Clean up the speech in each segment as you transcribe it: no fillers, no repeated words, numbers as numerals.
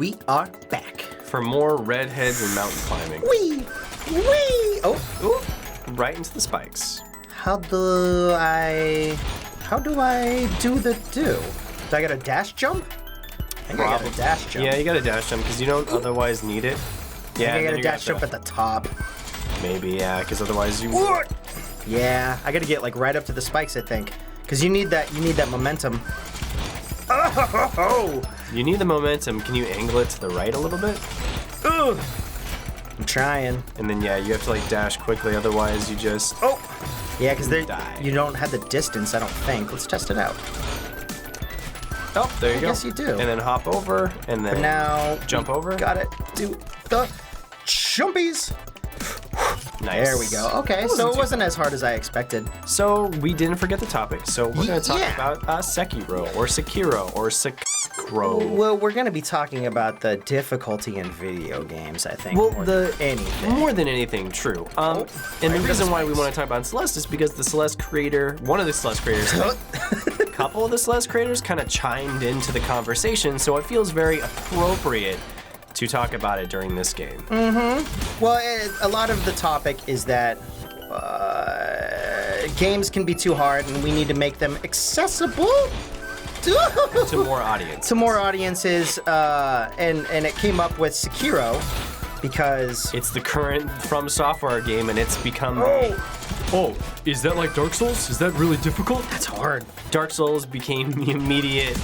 we are back. For more redheads and mountain climbing. Wee! Oh, Ooh, right into the spikes. how do I do the do? Do I got a dash jump? I think I got a dash jump. Yeah, you got a dash jump because you don't otherwise need it. Yeah, I got a dash jump at the top. Maybe, yeah, because otherwise you. What? Yeah, I gotta get like right up to the spikes, I think, because you need that momentum. Oh! You need the momentum. Can you angle it to the right a little bit? Ugh. I'm trying. And then yeah, you have to like dash quickly, otherwise you just. Oh! Yeah, because die. you don't have the distance, I don't think. Let's test it out. Oh, there you go. Yes, you do. And then hop over, and then But now jump over. Gotta do the jumpies. Nice. There we go. Okay, so it wasn't as hard as I expected. So we didn't forget the topic. So we're going to talk Yeah. about Sekiro or Sekiro or Sekiro. Well, we're gonna be talking about the difficulty in video games, I think. Well, more than anything. More than anything, true. And the reason why we want to talk about Celeste is because the Celeste creator, one of the Celeste creators, a couple of the Celeste creators kind of chimed into the conversation, so it feels very appropriate to talk about it during this game. Well, a lot of the topic is that games can be too hard, and we need to make them accessible To more audience. to more audiences. And it came up with Sekiro because It's the current From Software game, and it's become. Oh, is that like Dark Souls? Is that really difficult? that's hard. Dark Souls became the immediate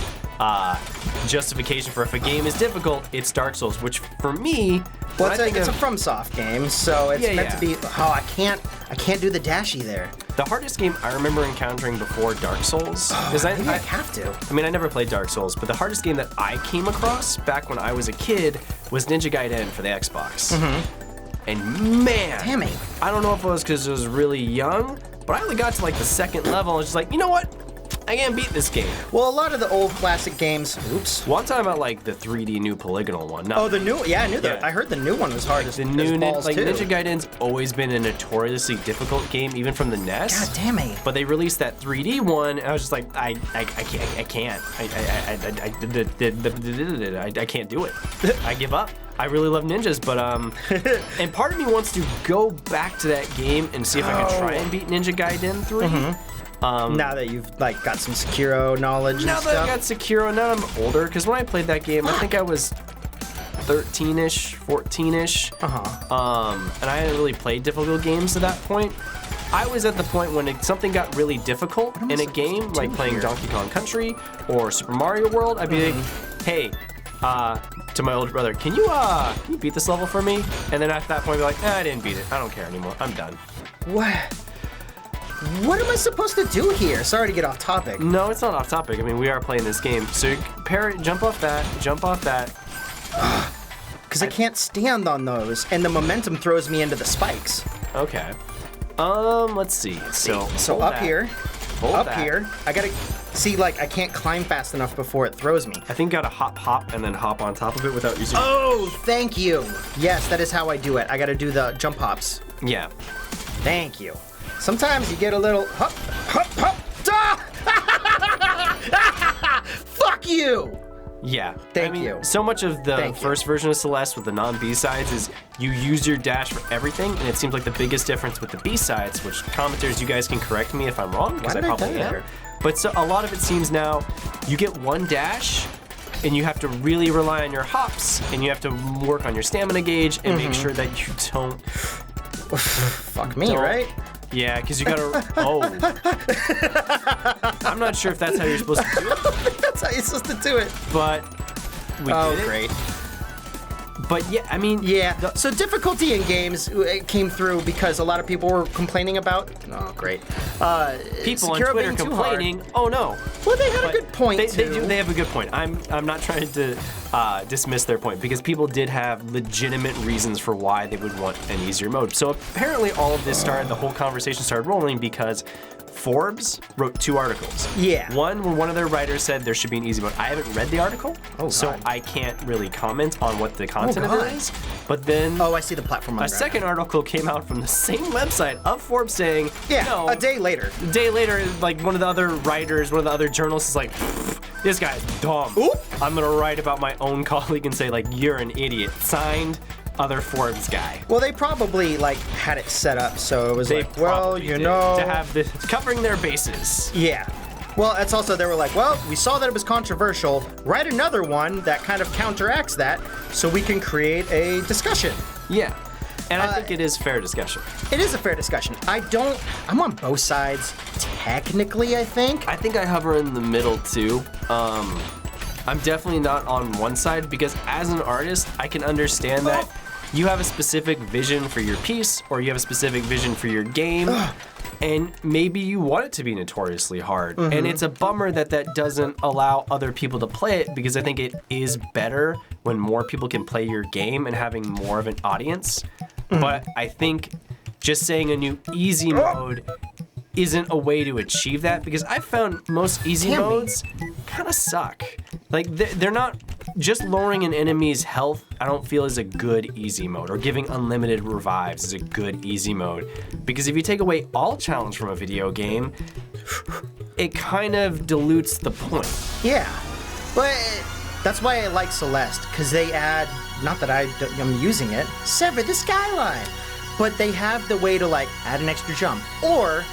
justification for if a game is difficult, it's Dark Souls, which for me, Well, when I think it's a of FromSoft game, so it's meant to be. Oh, I can't do the dashy there. the hardest game I remember encountering before Dark Souls, because Maybe I have to. I mean, I never played Dark Souls, but the hardest game that I came across back when I was a kid was Ninja Gaiden for the Xbox. And man, Damn it. I don't know if it was because I was really young, but I only got to like the second level and I was just like, you know what? I can't beat this game. Well, a lot of the old classic games. Oops. Well, I'm talking about like the 3D new polygonal one. Oh, the new. Yeah, I knew that. Yeah. I heard the new one was hard as The new balls too. Ninja Gaiden's always been a notoriously difficult game, even from the NES. God damn it. But they released that 3D one, and I was just like, I can't. I can't do it. I give up. I really love ninjas, but and part of me wants to go back to that game and see if I can try and beat Ninja Gaiden 3. Now that you've like got some Sekiro knowledge Now and that I stuff. got Sekiro, now I'm older, because when I played that game, I think I was 13-ish, 14-ish. And I hadn't really played difficult games at that point. I was at the point when something got really difficult in a game, like playing Donkey Kong Country or Super Mario World, I'd be like, hey, to my older brother, can you beat this level for me? And then at that point, I'd be like, I didn't beat it. I don't care anymore. I'm done. What am I supposed to do here? Sorry to get off topic. No, it's not off topic. I mean, we are playing this game. So, Parrot, jump off that. Because I can't stand on those, and the momentum throws me into the spikes. Okay. Let's see. So hold up that. here, Hold up that. here, I gotta see, like, I can't climb fast enough before it throws me. I think gotta hop, and then hop on top of it without using. Oh, thank you. Yes, that is how I do it. I gotta do the jump hops. Yeah. Thank you. Sometimes you get a little hop, hop, hop. Fuck you. Yeah. Thank you. So much of the Thank you. first version of Celeste with the non-B-sides is you use your dash for everything, and it seems like the biggest difference with the B-sides, which commenters, you guys can correct me if I'm wrong, because I did I probably tell you am. that? But so a lot of it seems now you get one dash, and you have to really rely on your hops, and you have to work on your stamina gauge and make sure that you don't. Fuck me, Don't- right? Yeah, because you gotta. Oh. I'm not sure if that's how you're supposed to do it, That's how you're supposed to do it. but we did it. Great. But yeah, I mean, Yeah. So difficulty in games came through because a lot of people were complaining about. Oh, great. people on Sekiro Twitter being too hard. complaining. Oh no. Well, they had But a good point They too. do. They have a good point. I'm not trying to dismiss their point, because people did have legitimate reasons for why they would want an easier mode. So apparently, all of this started. The whole conversation started rolling because Forbes wrote 2 articles. Yeah. One where one of their writers said there should be an easy mode. I haven't read the article, so God. I can't really comment on what the content of God. it is. But then Oh, I see the platform. a second article came out from the same website of Forbes saying, Yeah. no, A day later. a day later, like one of the other writers, one of the other journalists is like, this guy's dumb. Oop. I'm gonna write about my own colleague and say, like, you're an idiot. Signed, other Forbes guy. Well, they probably, like, had it set up so it was They like, well, probably you did, know. to have this covering their bases. Yeah. Well, it's also, they were like, well, we saw that it was controversial. Write another one that kind of counteracts that so we can create a discussion. Yeah. And I think it is fair discussion. It is a fair discussion. I'm on both sides, technically, I think. I think I hover in the middle too. I'm definitely not on one side because as an artist, I can understand that you have a specific vision for your piece or you have a specific vision for your game. And maybe you want it to be notoriously hard. And it's a bummer that that doesn't allow other people to play it because I think it is better when more people can play your game and having more of an audience. But I think just saying a new easy mode isn't a way to achieve that because I found most easy modes kind of suck. Like they're not just lowering an enemy's health. I don't feel is a good easy mode, or giving unlimited revives is a good easy mode. Because if you take away all challenge from a video game, it kind of dilutes the point. Yeah, but that's why I like Celeste, because they add, not that I'm using it, sever the skyline, but they have the way to like add an extra jump or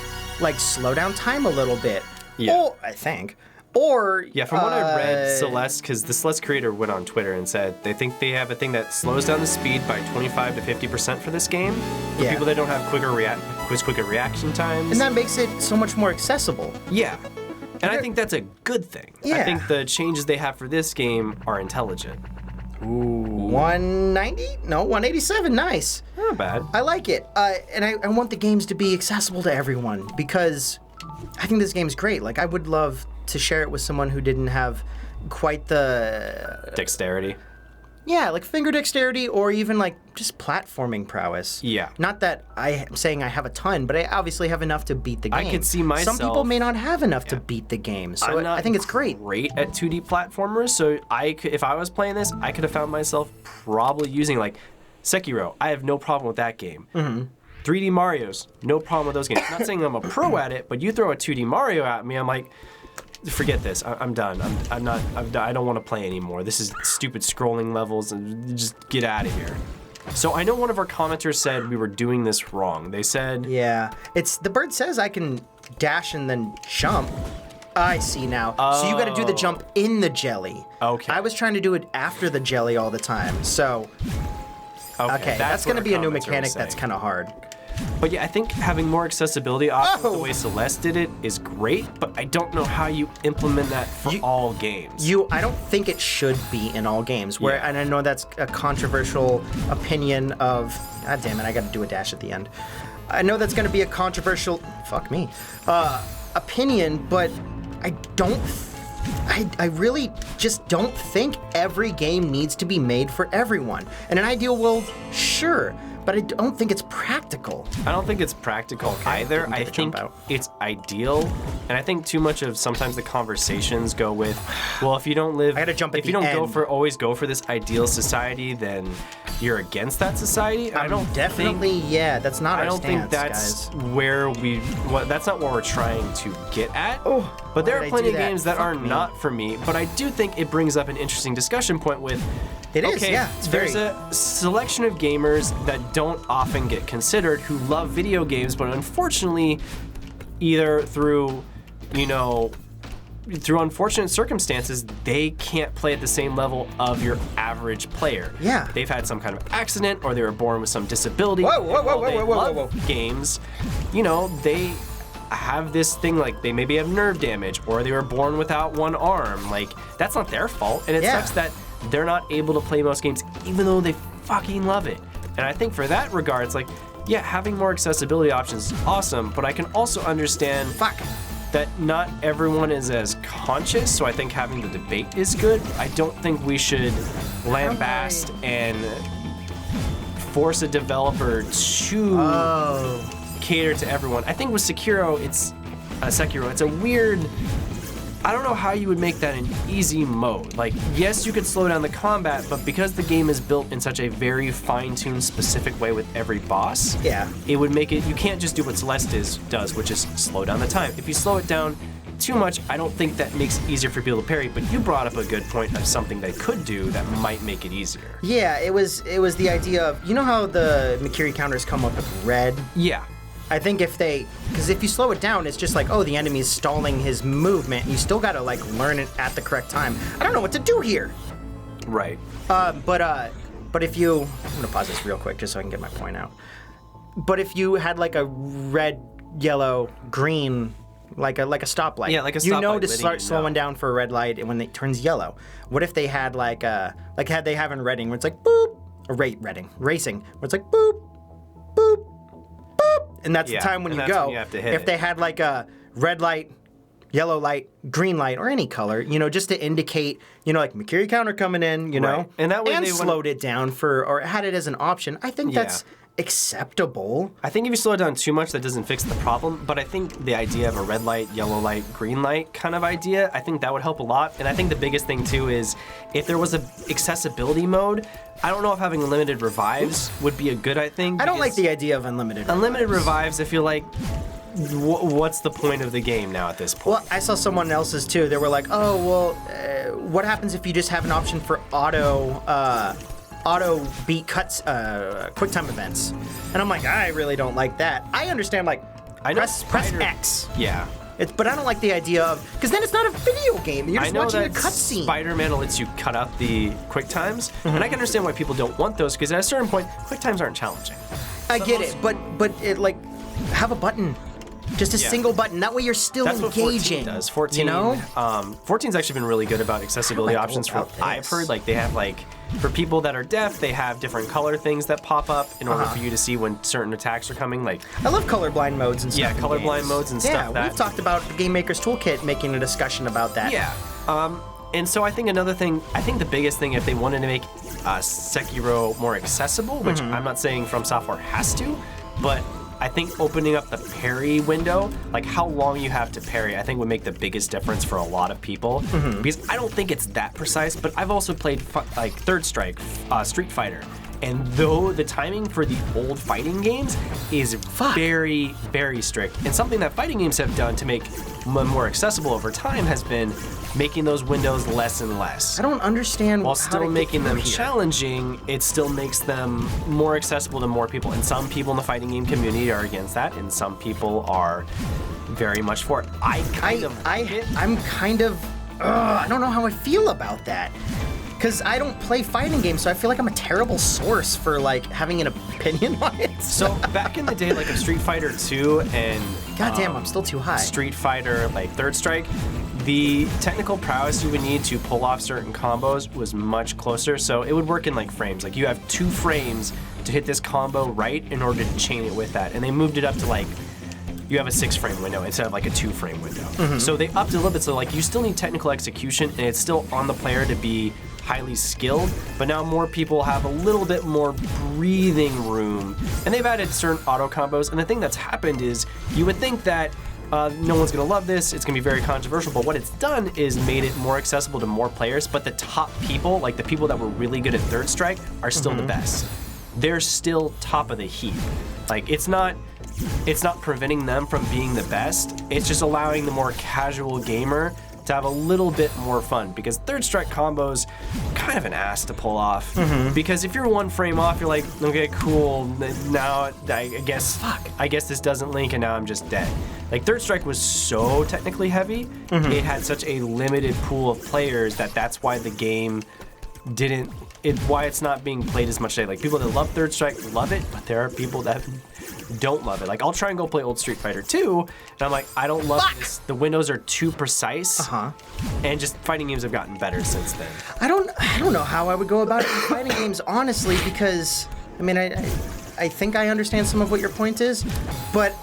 like slow down time a little bit. Yeah. Or, I think. Or yeah, from what I read, Celeste, because the Celeste creator went on Twitter and said they think they have a thing that slows down the speed by 25 to 50% for this game. For people that don't have quicker reaction times. And that makes it so much more accessible. Yeah. And I think that's a good thing. Yeah. I think the changes they have for this game are intelligent. Ooh, 190? No, 187. Nice. Not bad. I like it. And I want the games to be accessible to everyone because I think this game's great. Like, I would love to share it with someone who didn't have quite the Dexterity. Yeah, like finger dexterity or even like just platforming prowess. Yeah. Not that I'm saying I have a ton, but I obviously have enough to beat the game. I could see myself. Some people may not have enough to beat the game, so I think it's great. Great at 2D platformers, so if I was playing this, I could have found myself probably using like Sekiro. I have no problem with that game. 3D Mario's, no problem with those games. Not saying I'm a pro at it, but you throw a 2D Mario at me, I'm like, forget this. I'm done. I don't want to play anymore. This is stupid scrolling levels, and just get out of here. So I know one of our commenters said we were doing this wrong. They said, yeah, the bird says I can dash and then jump. I see now. So you got to do the jump in the jelly. Okay. I was trying to do it after the jelly all the time. So okay, that's going to be a new mechanic that's kind of hard. But yeah, I think having more accessibility options the way Celeste did it is great, but I don't know how you implement that for all games. I don't think it should be in all games. And I know that's a controversial opinion of, God damn it, I gotta do a dash at the end. I know that's gonna be a controversial, fuck me, opinion, but I really just don't think every game needs to be made for everyone. In an ideal world, sure. But I don't think it's practical. I don't think it's practical either. I think it's ideal, and I think too much of sometimes the conversations go with, well, if you don't live, I gotta jump at if you the don't end. always go for this ideal society, then you're against that society. I don't definitely, think, that's not our I don't stance, think that's guys. where that's not what we're trying to get at. But there are plenty of games that are not for me. But I do think it brings up an interesting discussion point with. There's a selection of gamers that don't often get considered who love video games, but unfortunately, either through unfortunate circumstances, they can't play at the same level of your average player. Yeah. They've had some kind of accident, or they were born with some disability. Whoa. Games, they have this thing like they maybe have nerve damage, or they were born without one arm. Like, that's not their fault, and it sucks that they're not able to play most games even though they fucking love it. And I think for that regard, it's like, yeah, having more accessibility options is awesome, but I can also understand that not everyone is as conscious, so I think having the debate is good. I don't think we should lambaste and force a developer to cater to everyone. I think with Sekiro, it's a weird, I don't know how you would make that an easy mode. Like, yes, you could slow down the combat, but because the game is built in such a very fine-tuned, specific way with every boss, it would make it, you can't just do what Celeste does, which is slow down the time. If you slow it down too much, I don't think that makes it easier for people to parry, but you brought up a good point of something they could do that might make it easier. Yeah, it was the idea of, you know how the Mikiri counters come up with red? Yeah. I think because if you slow it down, it's just like, oh, the enemy's stalling his movement, and you still gotta like learn it at the correct time. I don't know what to do here. Right. But if you, I'm gonna pause this real quick just so I can get my point out. But if you had like a red, yellow, green, like a stoplight. Yeah, like a stoplight. You know to start slowing down for a red light and when it turns yellow. What if they had like they have in Reading where it's like boop, or Reading racing where it's like boop, boop, boop, and that's the time when you go. When you have to hit if they had like a red light, yellow light, green light, or any color, just to indicate, like Mikiri counter coming in, know, and that way they slowed it down or had it as an option. I think that's acceptable. I think if you slow it down too much, that doesn't fix the problem, but I think the idea of a red light, yellow light, green light kind of idea, I think that would help a lot. And I think the biggest thing too is if there was a accessibility mode, I don't know if having unlimited revives would be a good thing. I don't like the idea of unlimited revives. I feel like what's the point of the game now at this point? Well, I saw someone else's too. They were like, oh, well, what happens if you just have an option for auto beat cuts, quick time events? And I'm like, I really don't like that. I understand, like, press X. Yeah. But I don't like the idea of, because then it's not a video game. You're just watching a cutscene. Spider-Man lets you cut out the quick times, and I can understand why people don't want those, because at a certain point, quick times aren't challenging. I get it, but it, like, have a button. Just a single button. That way you're still engaging. That's what 14 does. 14's actually been really good about accessibility options from what I've heard. Like, they have, like, for people that are deaf, they have different color things that pop up in order for you to see when certain attacks are coming. Like, I love colorblind modes and stuff. Yeah, colorblind modes and stuff. Yeah, we've talked about the Game Maker's Toolkit making a discussion about that. Yeah. And so I think the biggest thing, if they wanted to make Sekiro more accessible, which I'm not saying From Software has to, but I think opening up the parry window, like how long you have to parry, I think would make the biggest difference for a lot of people. Because I don't think it's that precise, but I've also played like Third Strike, Street Fighter. And though the timing for the old fighting games is very, very strict, and something that fighting games have done to make them more accessible over time has been making those windows less and less. I don't understand while still making them challenging, it still makes them more accessible to more people. And some people in the fighting game community are against that, and some people are very much for it. I don't know how I feel about that. Because I don't play fighting games, so I feel like I'm a terrible source for like having an opinion on it. So back in the day, like of Street Fighter 2 and goddamn, I'm still too high. Street Fighter, like Third Strike, the technical prowess you would need to pull off certain combos was much closer. So it would work in like frames. Like you have 2 frames to hit this combo right in order to chain it with that, and they moved it up to like you have a 6-frame window instead of like a 2-frame window. So they upped it a little bit. So like you still need technical execution, and it's still on the player to be highly skilled, but now more people have a little bit more breathing room, and they've added certain auto combos. And the thing that's happened is you would think that no one's gonna love this, it's gonna be very controversial, but what it's done is made it more accessible to more players. But the top people, like the people that were really good at Third Strike, are still the best. They're still top of the heap. Like it's not preventing them from being the best, it's just allowing the more casual gamer to have a little bit more fun, because Third Strike combos kind of an ass to pull off. Because if you're 1 frame off, you're like, okay, cool, now I guess this doesn't link, and now I'm just dead. Like Third Strike was so technically heavy, it had such a limited pool of players that's why the game why it's not being played as much today. Like people that love Third Strike love it, but there are people that don't love it. Like I'll try and go play old Street Fighter 2, and I'm like, I don't love this. The windows are too precise, and just fighting games have gotten better since then. I don't know how I would go about it in fighting games, honestly, because I mean I think I understand some of what your point is, but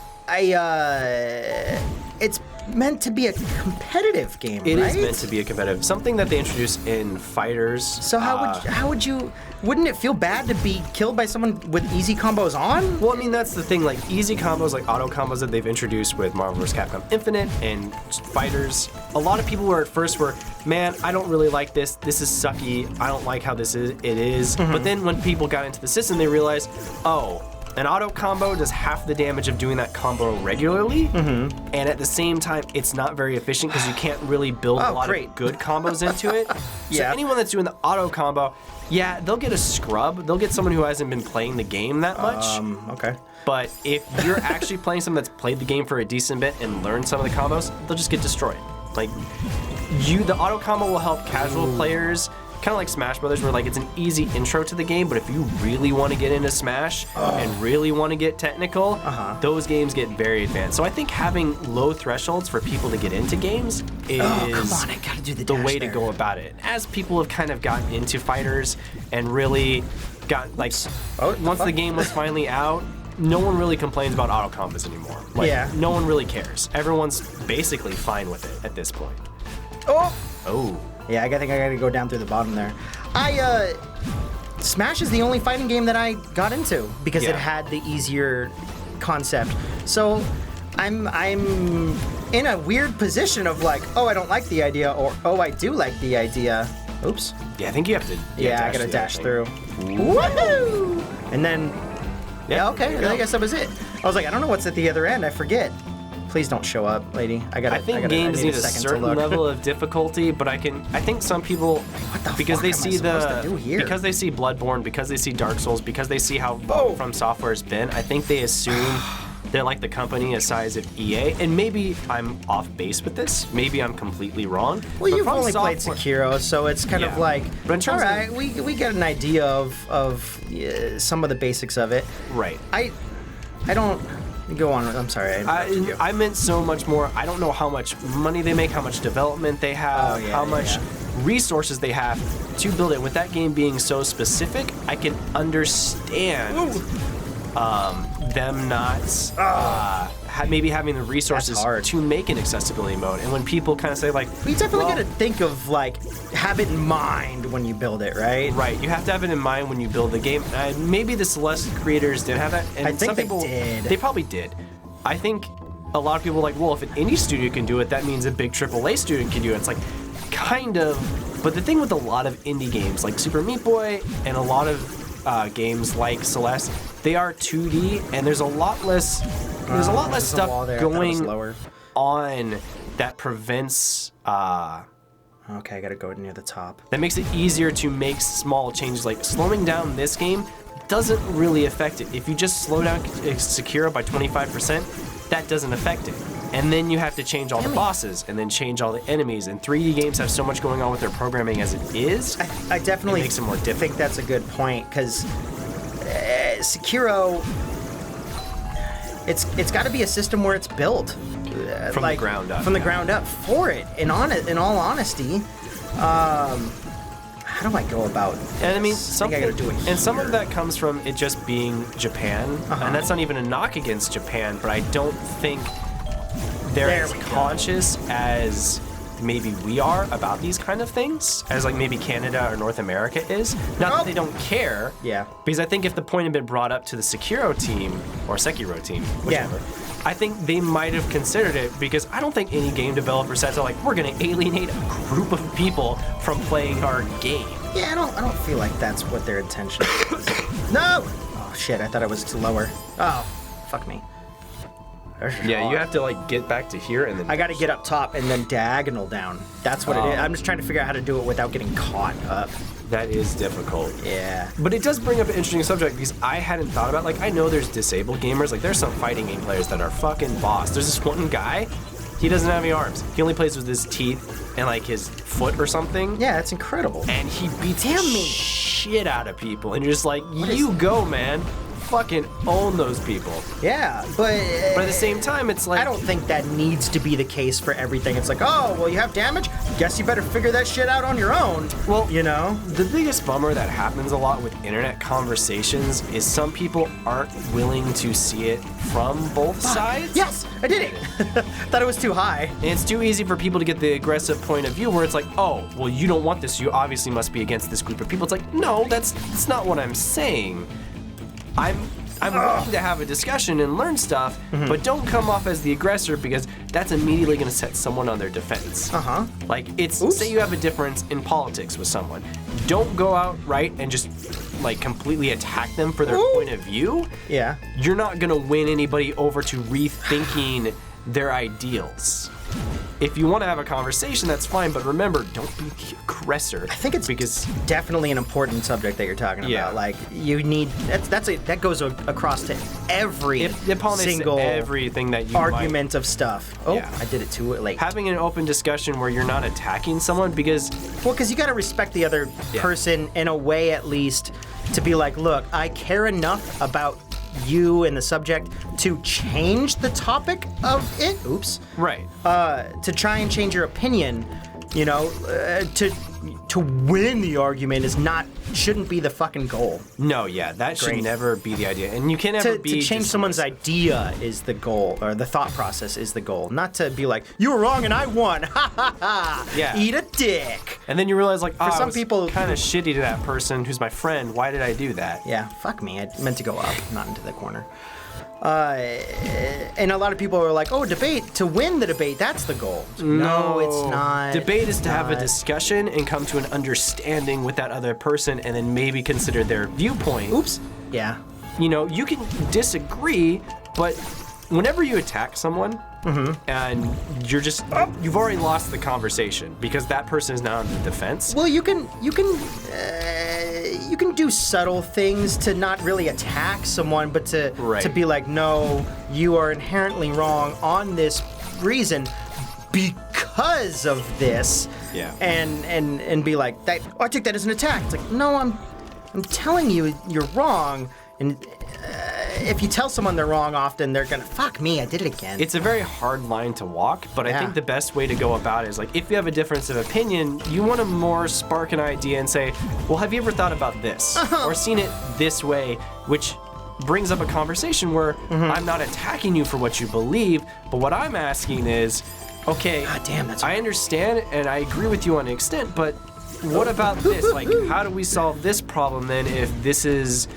it's meant to be a competitive game, It right? is meant to be a competitive. Something that they introduced in Fighters. So how would you? Wouldn't it feel bad to be killed by someone with easy combos on? Well, I mean, that's the thing. Like easy combos, like auto combos that they've introduced with Marvel vs. Capcom Infinite and Fighters. A lot of people were at first man, I don't really like this. This is sucky. I don't like how it is. But then when people got into the system, they realized, oh, an auto combo does half the damage of doing that combo regularly, and at the same time, it's not very efficient because you can't really build a lot of good combos into it. So anyone that's doing the auto combo, yeah, they'll get a scrub. They'll get someone who hasn't been playing the game that much. Okay. But if you're actually playing someone that's played the game for a decent bit and learned some of the combos, they'll just get destroyed. Like, the auto combo will help casual players, kind of like Smash Brothers, where like it's an easy intro to the game, but if you really want to get into Smash and really want to get technical, those games get very advanced. So I think having low thresholds for people to get into games is I gotta do the way to go about it. As people have kind of gotten into fighters and really got like, once the game was finally out, no one really complains about auto combos anymore. Like, no one really cares. Everyone's basically fine with it at this point. Yeah, I think I gotta go down through the bottom there. Smash is the only fighting game that I got into because it had the easier concept. So I'm in a weird position of like, oh, I don't like the idea, or oh, I do like the idea. Oops. Yeah, I think you have to. I gotta dash through. Woohoo! And then, okay, I guess that was it. I was like, I don't know what's at the other end. I forget. Please don't show up, lady. I think games need a certain level of difficulty, but I think some people, because they see because they see Bloodborne, because they see Dark Souls, because they see how From Software's been, I think they assume they're like the company a size of EA, and maybe I'm off base with this. Maybe I'm completely wrong. Well, you've only played Sekiro, so it's kind of like, all right, we get an idea of some of the basics of it. Right. I don't. Go on. I'm sorry. I meant so much more. I don't know how much money they make, how much development they have, how much resources they have to build it. With that game being so specific, I can understand them not maybe having the resources to make an accessibility mode. And when people kind of say like, you definitely got to think of like, have it in mind when you build it, right? Right. You have to have it in mind when you build the game. Maybe the Celeste creators did have that, and I think some people did. They probably did. I think a lot of people are like, well, if an indie studio can do it, that means a big AAA studio can do it. It's like, kind of. But the thing with a lot of indie games, like Super Meat Boy, and a lot of games like Celeste, they are 2D, and there's a lot less stuff going on that prevents okay, I gotta go near the top. That makes it easier to make small changes. Like slowing down this game doesn't really affect it. If you just slow down Sekiro by 25%, that doesn't affect it. And then you have to change all the bosses and then change all the enemies. And 3D games have so much going on with their programming as it is. I definitely it makes it more difficult. think that's a good point, because Sekiro, it's got to be a system where it's built from the ground up. From the ground up for it. In all honesty, how do I go about this? And I mean, some of that comes from it just being Japan, and that's not even a knock against Japan, but I don't think they're as conscious as maybe we are about these kind of things, as like maybe Canada or North America is. Not that they don't care. Yeah. Because I think if the point had been brought up to the Sekiro team, whichever, I think they might have considered it, because I don't think any game developer said, so like, we're gonna alienate a group of people from playing our game. Yeah, I don't feel like that's what their intention is. No! Oh shit, I thought I was too lower. Oh, fuck me. Yeah, you have to like get back to here and then I gotta get up top and then diagonal down. That's what it is. I'm just trying to figure out how to do it without getting caught up. That is difficult. Yeah. But it does bring up an interesting subject, because I hadn't thought about, like, I know there's disabled gamers. Like, there's some fighting game players that are fucking boss. There's this one guy, he doesn't have any arms. He only plays with his teeth and like his foot or something. Yeah, it's incredible. And he beats shit out of people. And you're just like, you go, man. Fucking own those people. Yeah, but at the same time, it's like, I don't think that needs to be the case for everything. It's like, oh, well, you have damage? Guess you better figure that shit out on your own. Well, you know? The biggest bummer that happens a lot with internet conversations is some people aren't willing to see it from both sides. Yes, I did it. Thought it was too high. And it's too easy for people to get the aggressive point of view where it's like, oh, well, you don't want this. You obviously must be against this group of people. It's like, no, that's not what I'm saying. I'm willing to have a discussion and learn stuff, but don't come off as the aggressor, because that's immediately going to set someone on their defense. Like, say you have a difference in politics with someone. Don't go out right and just like completely attack them for their point of view, Yeah. you're not gonna win anybody over to rethinking their ideals. If you want to have a conversation, that's fine, but remember, don't be the aggressor. I think it's because definitely an important subject that you're talking Yeah. about. Like, you need that goes across to every it pollinates single everything that you argument of stuff. Oh, Yeah. I did it too late. having an open discussion where you're not attacking someone because Well, because you got to respect the other person in a way, at least, to be like, look, I care enough about you and the subject to change the topic of it. Oops. right. To try and change your opinion, you know, to win the argument shouldn't be the fucking goal. No, yeah, that should Great. never be the idea, and you can never be To change someone's idea is the goal, or the thought process is the goal, not to be like, you were wrong and I won. Ha ha ha. Yeah. Eat a dick. And then you realize, like, some I was people- kind of shitty to that person who's my friend. Why did I do that? Yeah, fuck me. I meant to go up, not into the corner. And a lot of people are like, oh, debate, to win the debate, that's the goal. No, it's not. Debate is to have a Not. discussion and come to an understanding with that other person, and then maybe consider their viewpoint. Oops. Yeah. You know, you can disagree, but whenever you attack someone and you've already lost the conversation because that person is now on the defense. Well, you can do subtle things to not really attack someone, but to be like, no, you are inherently wrong on this reason because of this. Yeah. And be like, that. Oh, I take that as an attack. It's like, no, I'm telling you you're wrong. And if you tell someone they're wrong often, they're gonna, fuck me, I did it again. It's a very hard line to walk, but I think the best way to go about it is, like, if you have a difference of opinion, you want to more spark an idea and say, well, have you ever thought about this? Or seen it this way, which brings up a conversation where I'm not attacking you for what you believe, but what I'm asking is, okay, God damn, that's I understand and I agree with you on an extent, but what about this? Like, how do we solve this problem then if this is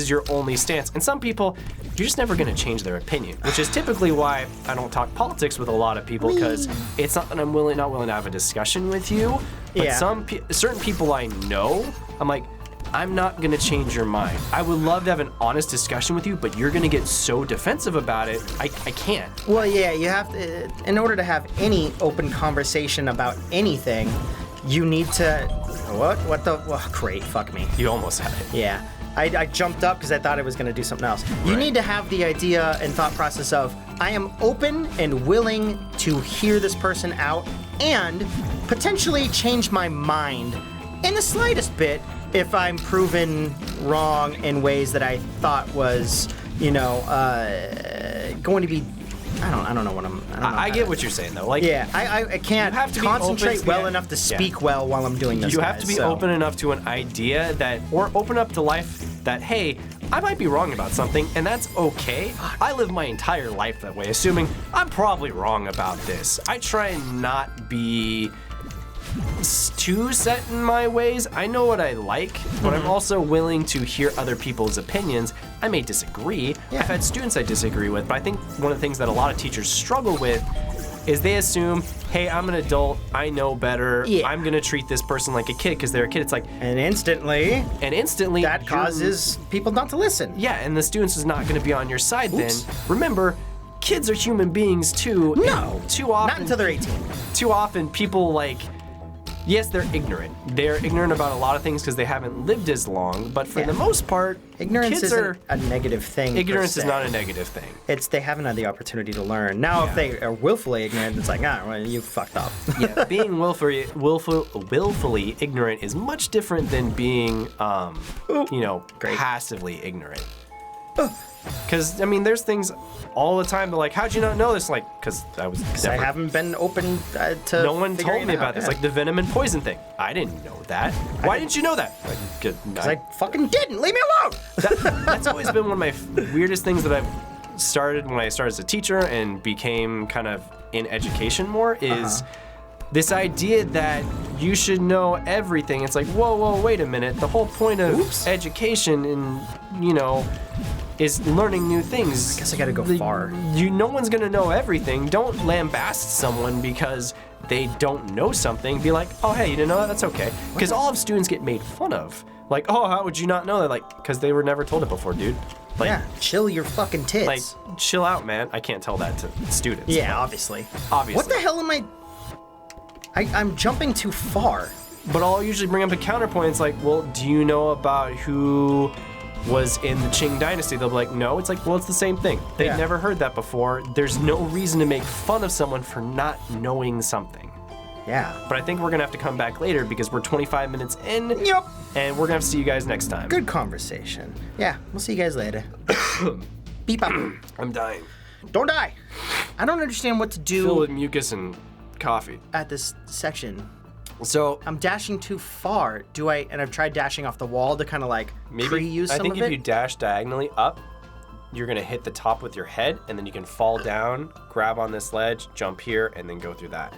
your only stance? And some people, you're just never going to change their opinion, which is typically why I don't talk politics with a lot of people, because it's not that I'm not willing to have a discussion with you, but certain people I know, I'm like, I'm not going to change your mind. I would love to have an honest discussion with you, but you're going to get so defensive about it, I can't. Well, yeah, you have to, in order to have any open conversation about anything, you need to, what the, well, great, fuck me. You almost had it. Yeah. I jumped up because I thought I was going to do something else. You need to have the idea and thought process of, I am open and willing to hear this person out and potentially change my mind in the slightest bit if I'm proven wrong in ways that I thought was, going to be, I don't know what I'm, I get what you're saying, though. Like, yeah, I can't have to be concentrate open, well enough to speak well while I'm doing this. You have to be open enough to an idea or open up to life that, hey, I might be wrong about something, and that's okay. I live my entire life that way, assuming I'm probably wrong about this. I try and not be too set in my ways. I know what I like, but I'm also willing to hear other people's opinions. I may disagree. Yeah. I've had students I disagree with, but I think one of the things that a lot of teachers struggle with is they assume, hey, I'm an adult, I know better, I'm gonna treat this person like a kid because they're a kid. It's like, and instantly that causes people not to listen. Yeah, and the students is not gonna be on your side then. Remember, kids are human beings too. No, too often, not until they're 18. Too often people yes, they're ignorant. They're ignorant about a lot of things because they haven't lived as long, but for the most part, ignorance kids isn't a negative thing. Ignorance is not a negative thing. It's they haven't had the opportunity to learn. Now, if they are willfully ignorant, it's like, well, you fucked up. Yeah, being willfully ignorant is much different than being, passively ignorant. Because, I mean, there's things all the time, but like, how'd you not know this? Like, because I haven't been open to no one told me about this. Like the venom and poison thing. I didn't know that. Why didn't you know that? Because I fucking didn't. Leave me alone! That's always been one of my weirdest things that I've started when I started as a teacher and became kind of in education more is this idea that you should know everything. It's like, whoa, wait a minute. The whole point of education and, is learning new things. I guess I gotta go far. No one's gonna know everything. Don't lambast someone because they don't know something. Be like, oh, hey, you didn't know that? That's okay. Because all of students get made fun of. Like, oh, how would you not know that? Like, because they were never told it before, dude. Like, yeah, chill your fucking tits. Like, chill out, man. I can't tell that to students. Yeah, obviously. Obviously. What the hell am I'm jumping too far. But I'll usually bring up a counterpoint. It's like, well, do you know about who was in the Qing dynasty? They'll be like, no. It's like, well, it's the same thing. They've never heard that before. There's no reason to make fun of someone for not knowing something. Yeah. But I think we're going to have to come back later because we're 25 minutes in. Yep. And we're going to have to see you guys next time. Good conversation. Yeah, we'll see you guys later. Beep up. I'm dying. Don't die. I don't understand what to do Filled with mucus and coffee. at this section. So I'm dashing too far. And I've tried dashing off the wall to kind of like pre-use some of it. I think if you dash diagonally up, you're going to hit the top with your head, and then you can fall down, grab on this ledge, jump here, and then go through that.